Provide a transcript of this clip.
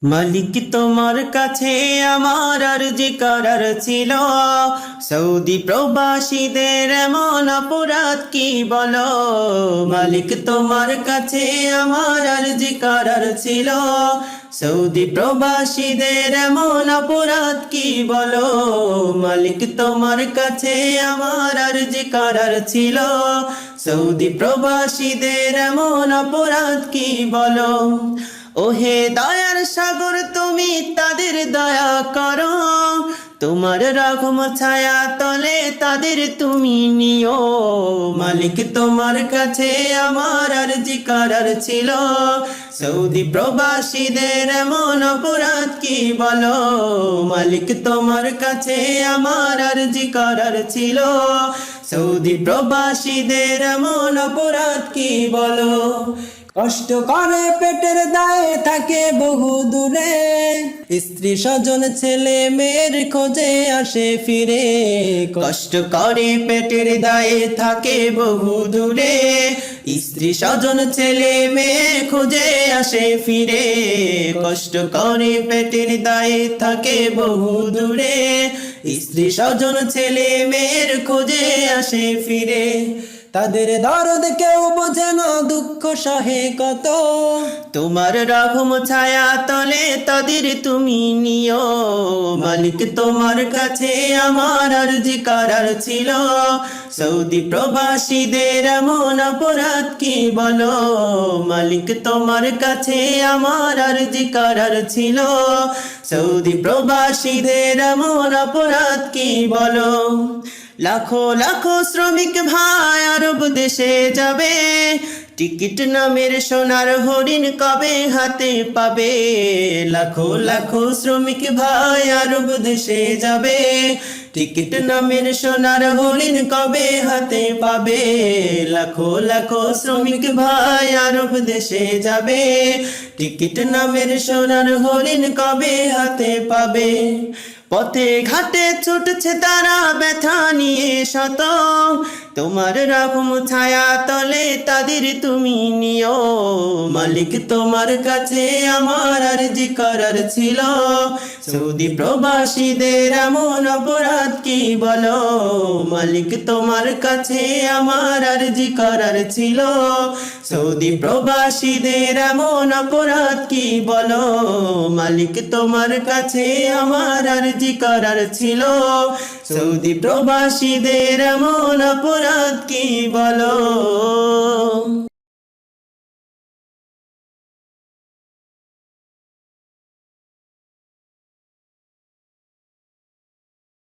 মালিক তোমার কাছে আমার আরজি করার ছিল, সৌদি প্রবাসীদের এমন অপরাধ কি বলো। মালিক তোমার কাছে আমার আরজি করার ছিল, সৌদি প্রবাসীদের এমন অপরাধ কি বলো। মালিক তোমার কাছে আমার আরজি করার ছিল, সৌদি প্রবাসীদের এমন অপরাধ কি বলো। ওহে দয়ার সাগর তুমি তাদের দয়া করো, তোমার রহম ছায়া তলে তাদের তুমি নিও। মালিক তোমার কাছে আমার আরজি করার ছিল, সৌদি প্রবাসীদের এমন অপরাধ কি বলো। মালিক তোমার কাছে আমার আরজি করার ছিল, সৌদি প্রবাসীদের এমন অপরাধ কি বলো। কষ্ট করে পেটের দায়ে থাকে বহু দূরে, স্ত্রী স্বজন ছেলে মেয়ের খোঁজে আসে ফিরে। কষ্ট করে পেটের দায়ে থাকে বহু দূরে, স্ত্রী স্বজন ছেলে মেয়ে খোঁজে আসে ফিরে। কষ্ট করে পেটের দায়ে থাকে বহু দূরে, স্ত্রী স্বজন ছেলে মেয়ের খোঁজে আসে ফিরে। তাদের দরদ কেউ বোঝে না, দুঃখ সহে কত, তোমার রহম ছায়া তলে তাদের তুমি নিও। মালিক তোমার কাছে আমার আরজি করার ছিল, সৌদি প্রবাসীদের এমন অপরাধ কি বলো। মালিক তোমার কাছে আমার আরজি করার ছিল, সৌদি প্রবাসীদের এমন অপরাধ কি বলো। লাখো লাখো শ্রমিক ভাই আরব দেশে যাবে, টিকিট নামের সোনার হরিণ কবে হাতে পাবে। লাখো লাখো শ্রমিক ভাই আরব দেশে যাবে, টিকিট নামের সোনার হরিণ কবে হাতে পাবে। লাখো লাখো শ্রমিক ভাই আরব দেশে যাবে, টিকিট নামের সোনার হরিণ কবে হাতে পাবে। পথে ঘাটে ছুটছে তারা ব্যথা নিয়ে শত, তোমার রহম ছায়া তলে তাদের তুমি নিও। মালিক তোমার কাছে আমার আরজি করার ছিল, সৌদি প্রবাসীদের এমন অপরাধ কি বলো। মালিক তোমার কাছে আমার আরজি করার ছিল, সৌদি প্রবাসীদের এমন অপরাধ কি বলো। মালিক তোমার কাছে আমার আরজি করার ছিল, সৌদি প্রবাসীদের এমন অপরাধ কি বলো।